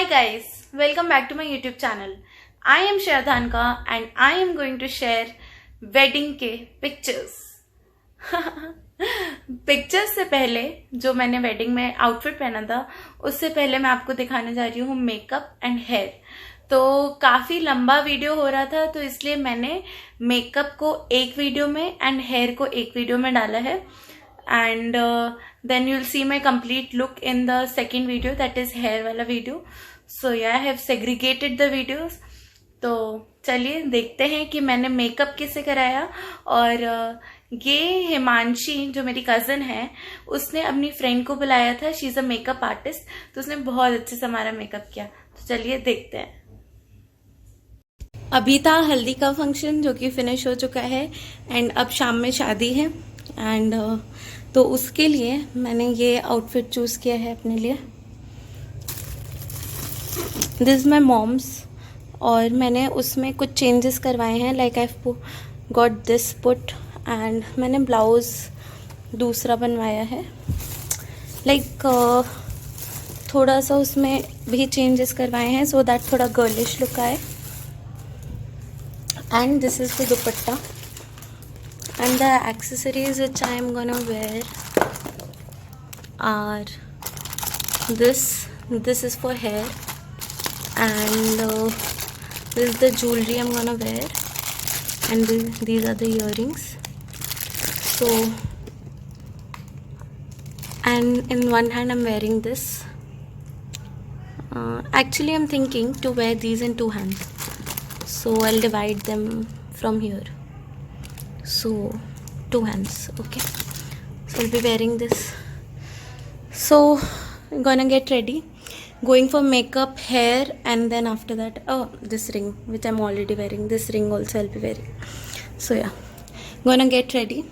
Hi guys, welcome back to my YouTube channel. I am Shreya Dhanka and I am going to share wedding के pictures. Pictures से पहले जो मैंने wedding में outfit पहना था उससे पहले मैं आपको दिखाने जा रही हूँ मेकअप एंड हेयर। तो काफी लंबा वीडियो हो रहा था तो इसलिए मैंने मेकअप को एक वीडियो में एंड हेयर को एक वीडियो में डाला है and then you'll see my complete look in the second video, that is hair वाला video. So yeah, I have segregated the videos. तो चलिए देखते हैं कि मैंने मेकअप किसे कराया। और ये हिमांशी जो मेरी कज़न है उसने अपनी फ्रेंड को बुलाया था, she is a makeup artist, तो उसने बहुत अच्छे से हमारा मेकअप किया। तो चलिए देखते हैं। अभी था हल्दी का फंक्शन जो कि फिनिश हो चुका है एंड अब शाम में शादी है एंड तो उसके लिए मैंने ये आउटफिट चूज़ किया है अपने लिए। दिस इज़ माई मॉम्स और मैंने उसमें कुछ चेंजेस करवाए हैं, like I got this put and मैंने ब्लाउज़ दूसरा बनवाया है, लाइक थोड़ा सा उसमें भी चेंजेस करवाए हैं सो दैट थोड़ा गर्लिश लुक आए। And this is the dupatta and the accessories which I am gonna wear are this is for hair and this is the jewelry I'm gonna wear and these are the earrings. So and in one hand I'm wearing this. Actually I'm thinking to wear these in two hands, so I'll divide them from here. So two hands, okay, so I'll be wearing this. So I'm gonna get ready, going for makeup, hair, and then after that this ring which I'm already wearing, this ring also I'll be wearing. So yeah, gonna get ready.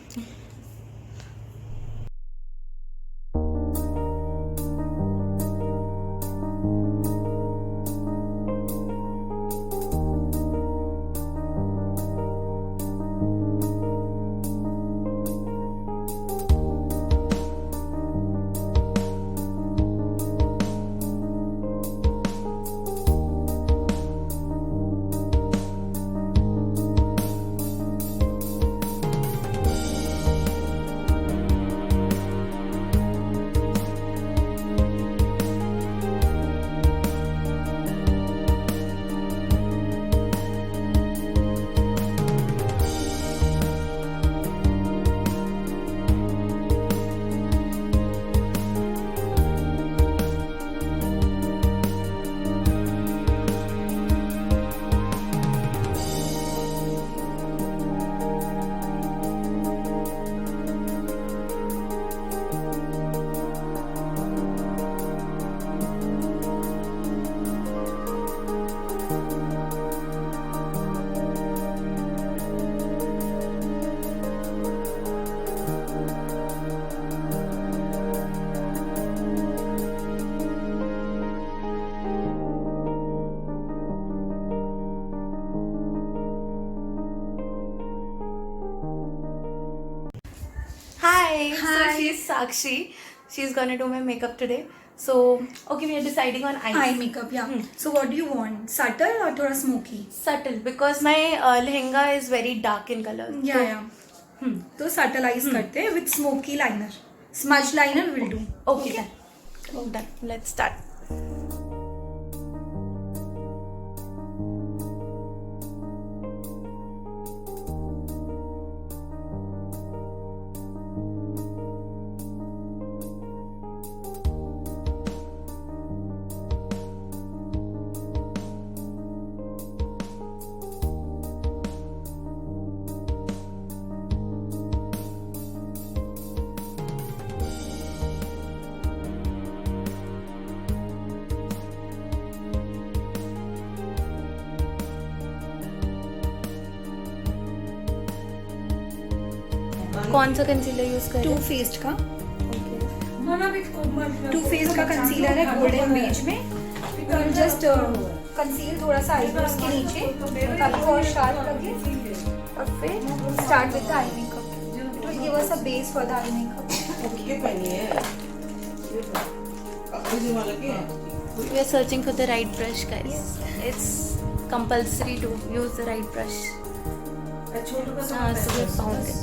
Hi. So she's Sakshi. She's gonna do my makeup today. So okay, we are deciding on eye makeup, yeah. So what do you want? Subtle or thoda smoky? Subtle, because my lehenga is very dark in color. Yeah. तो subtle eyes करते हैं with smoky liner. Smudge liner will do. Okay. Done. Let's start. कौन सा concealer use कर to faced का to faced का concealer है golden beige में। जस्ट कंसील थोड़ा सा आईब्रोज के नीचे ताकि और शार्प लगे और फिर start with the eye makeup. It will give us a base for the eye makeup. We are searching for the right brush, guys. It's compulsory to use the right brush. So we found it.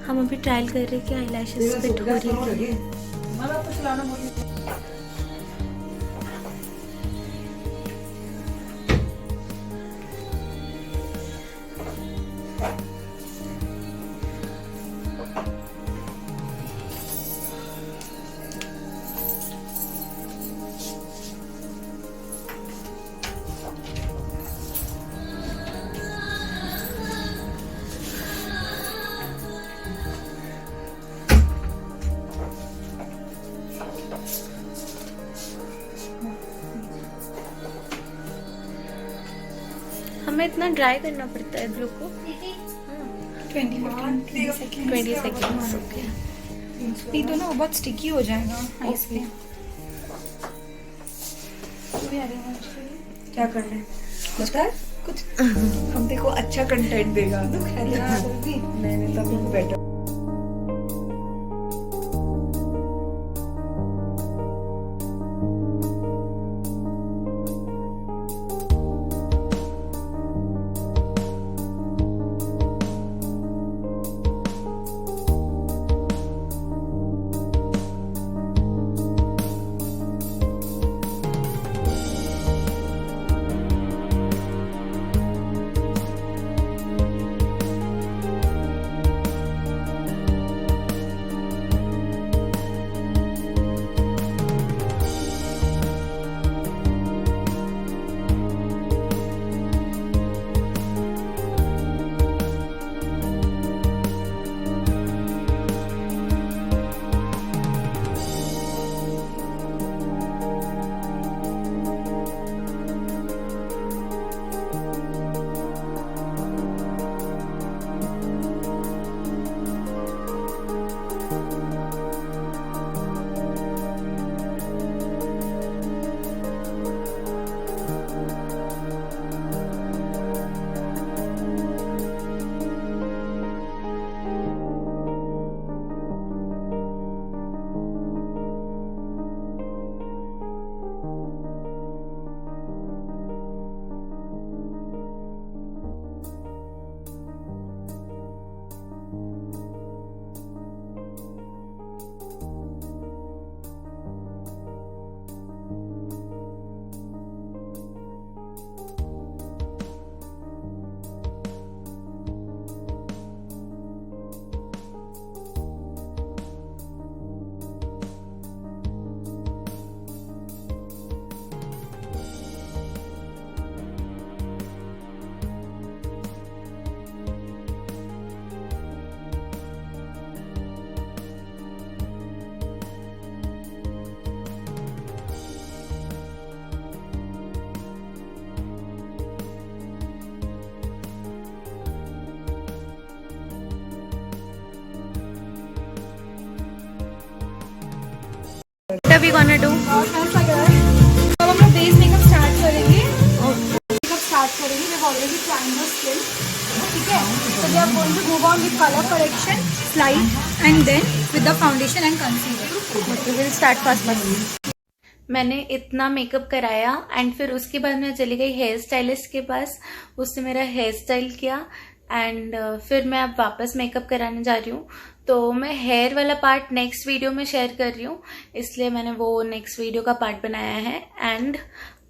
हम अभी trial कर रहे हैं कि eyelashes fit हो रही है। हमें इतना ड्राई करना पड़ता है ब्लू को 20 सेकेंड्स। ओके, नहीं तो ना वो बहुत स्टिकी हो जाएगा आइस पे। क्या करना है बता कुछ। हम देखो अच्छा कंटेंट देगा तो नहीं तभी better. What are we gonna do? अब हम लोग बेस मेकअप स्टार्ट करेंगे। मेकअप स्टार्ट करेंगे। We have already primed your skin, ठीक है। So we are going to move on with color correction, slide, and then with the foundation and concealer. We will start fast. मैंने इतना makeup कराया and फिर उसके बाद मैं चली गई हेयर स्टाइलिस्ट के पास, उसने मेरा हेयर स्टाइल किया एंड फिर मैं अब वापस मेकअप कराने जा रही हूँ। तो मैं हेयर वाला पार्ट नेक्स्ट वीडियो में शेयर कर रही हूँ, इसलिए मैंने वो नेक्स्ट वीडियो का पार्ट बनाया है एंड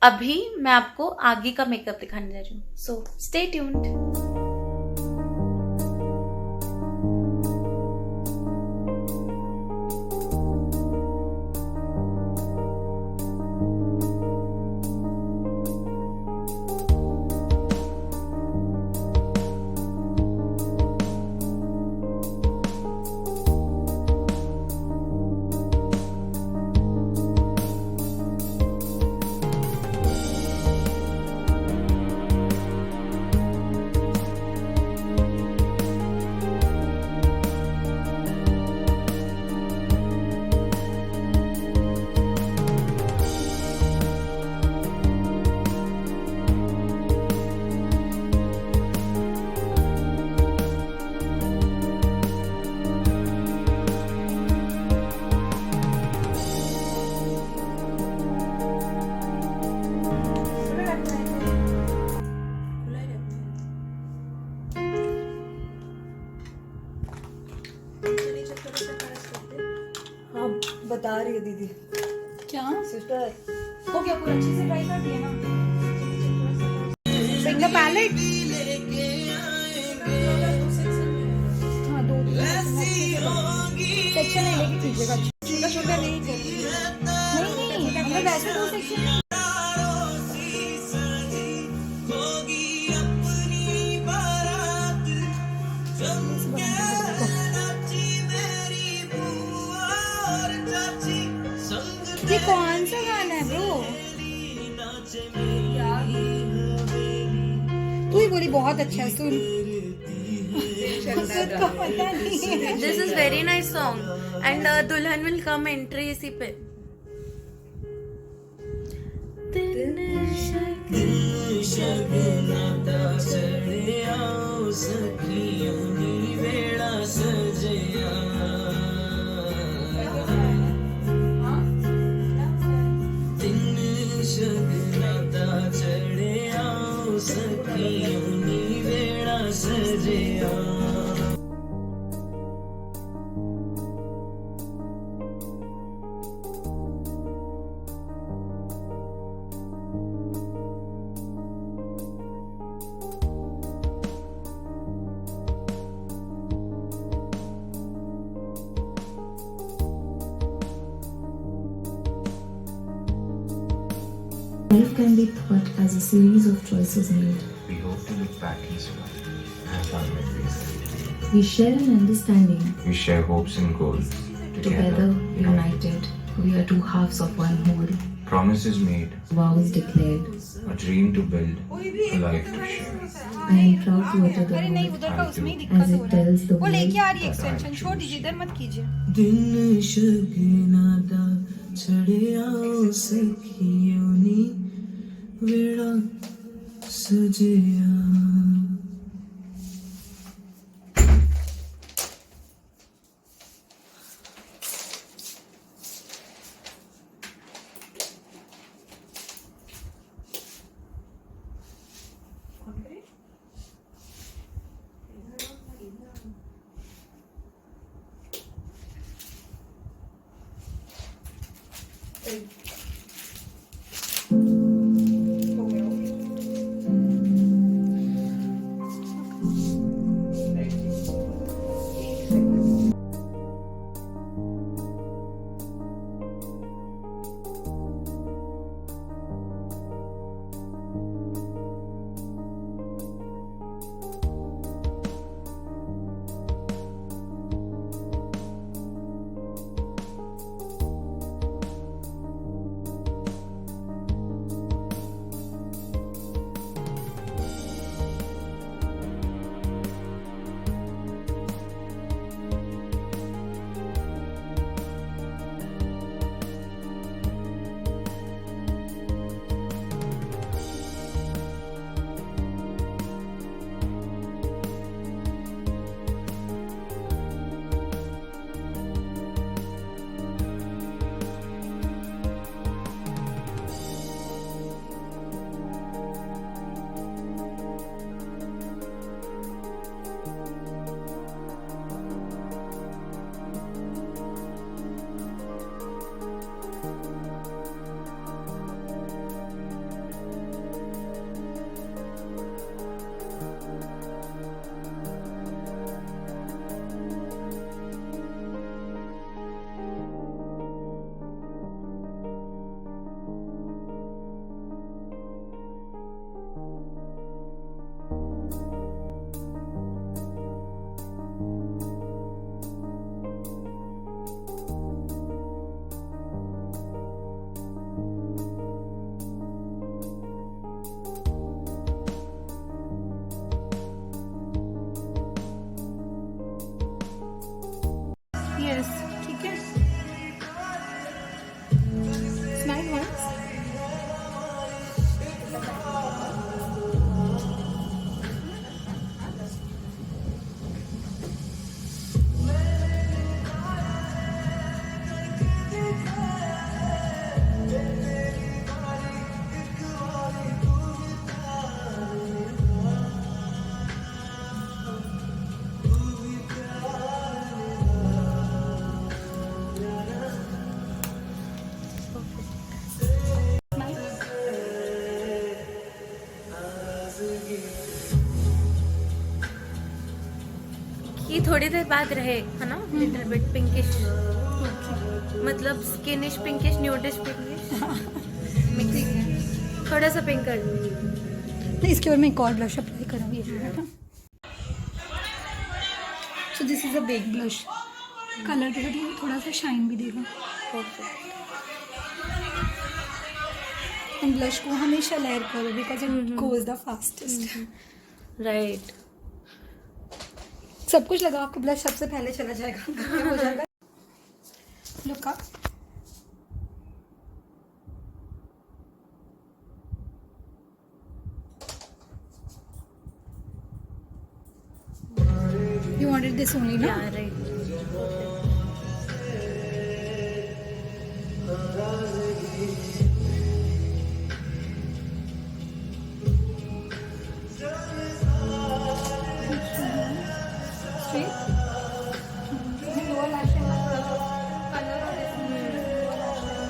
अभी मैं आपको आगे का मेकअप दिखाने जा रही हूँ। So stay tuned. बता रही है दीदी। क्या सिस्टर हो गया पूरा अच्छे से ट्राई कर दिया ना। फिंगर पैलेट हाँ दो सेक्शन है लेके कीजिएगा। छोटा छोटा नहीं नहीं वैसे दो सेक्शन ये कौन सा गाना है ब्रो? तू ही बोली बहुत अच्छा है सुन। This is very nice song and दुल्हन विल कम एंट्री इसी पे। शगनाता चढ़िया सखियों नी वेड़ा सजया दिन शगनाता चढ़िया सखियों नी वेड़ा सजया Life can be thought as a series of choices made. We hope to look back each one and have fun with this. We share an understanding. We share hopes and goals. Together, united, we are two halves of one whole. Promises made, Vows declared. a dream to build, a life to share. I am proud to utter the अरे नहीं word उधर का उसमें ही दिक्कत as हो it रहा tells the है, वो लेके आ world. रही है एक्सटेंशन, छोड़ दीजिए, इधर मत कीजिए। दिन शगनाता चढ़िया सखियों नी वेड़ा सजया यस ठीक है, स्माइल वंस। ये थोड़ी देर बाद रहे है ना, लिटिल बिट पिंकिश, मतलब स्किनिश पिंकिश, न्यूडिश पिंकिश मिक्स, थोड़ा सा पिंक कर दूँ। नहीं, इसके और मैं एक और ब्लश अप्लाई करूँगी। So this is a bake blush, colour के साथ थोड़ा सा शाइन भी देगा। एंड ब्लश को हमेशा लेयर करो because it goes the fastest. Right, सब कुछ लगा, आपको ब्लश सबसे पहले चला जाएगा, हो जाएगा। Look up, wanted this only, no? Yeah, right. Straight. Lower lash line में थोड़ा सा color और different lower lash line.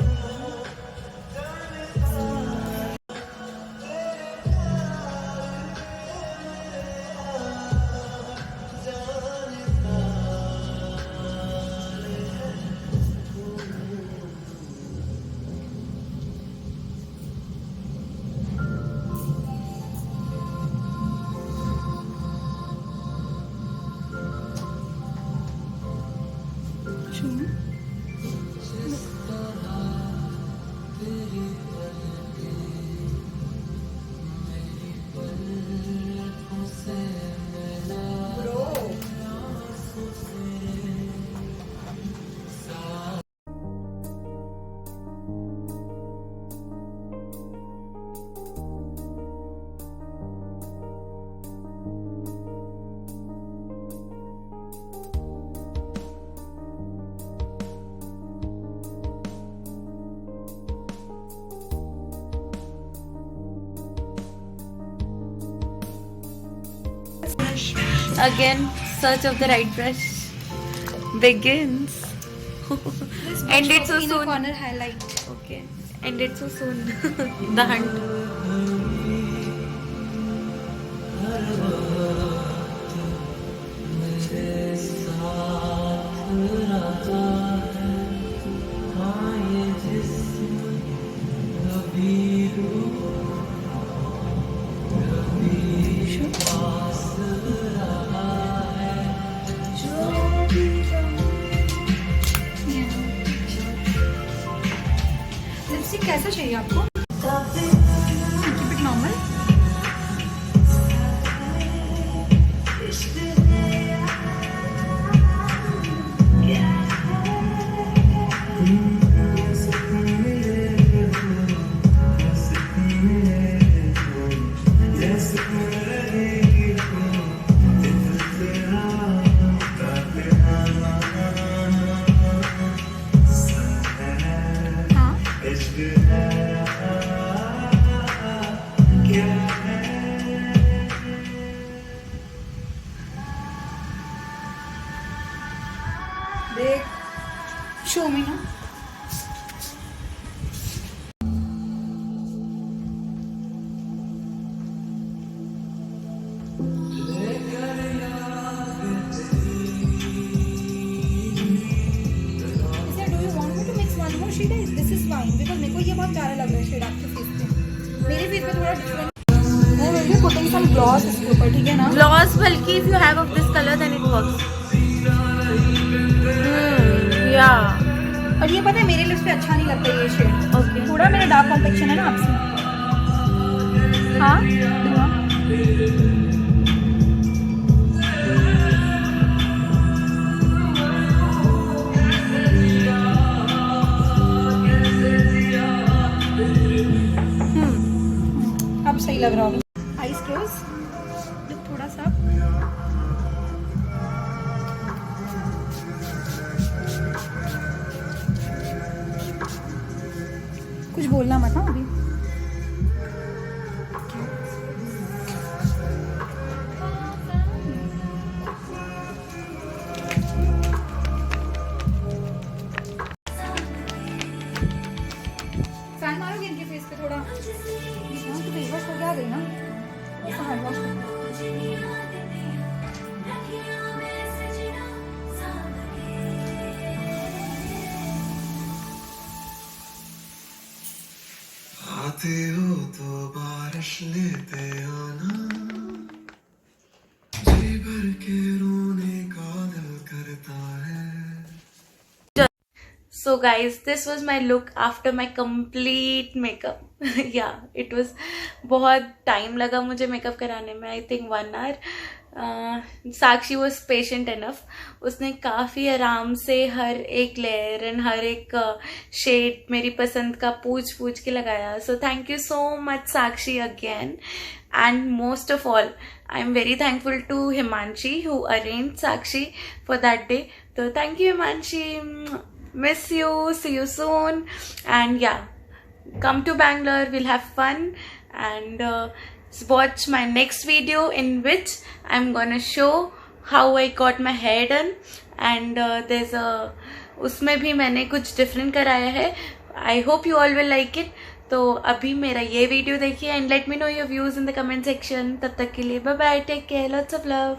Show me. Again, search of the right brush begins. And it's so Inner soon. corner highlight. Okay. And it's so soon. The hunt. Lipstick कैसा चाहिए आपको? Keep it normal. हाँ. देख. Show me ना. This is fine because मेरे को ये बहुत प्यारा लग रहा है शेड आपके फेस पे. मेरे फेस पे थोड़ा डिफरेंट. मैं will be putting some gloss इसके ऊपर, ठीक है ना? Gloss बल्कि if you have of this color then it works. Yeah. और ये पता है मेरे लिप्स पे अच्छा नहीं लगता ये शेड. Okay. थोड़ा मेरा डार्क कॉम्प्लेक्शन है ना आपसे. हाँ. अब सही लग रहा होगा. Eyes close. थोड़ा सा. कुछ बोलना मत हाँ अभी. फैन मारोगे इनके फेस पे थोड़ा. हाँ तो फेस वॉश करके आ गई ना. हैंड वॉश आते हो तो बारिश लेते आना, जी भर के रोने का दिल करता है. So guys, this was my look after my complete makeup. Yeah, it was बहुत time लगा मुझे makeup कराने में. I think 1 hour. Sakshi was patient enough. उसने काफ़ी आराम से हर एक लेयर एंड हर एक शेड मेरी पसंद का पूछ के लगाया. So thank you so much Sakshi again. and most of all I am very thankful to Himanshi who arranged Sakshi for that day. So thank you Himanshi, miss you, see you soon, and yeah, come to Bangalore, we'll have fun, and watch my next video in which I'm gonna show how I got my hair done, and there's a उसमें भी मैंने कुछ different कराया है. I hope you all will like it. तो अभी मेरा ये वीडियो देखिए and let me know your views in the comment section. तब तक के लिए bye bye, take care, lots of love.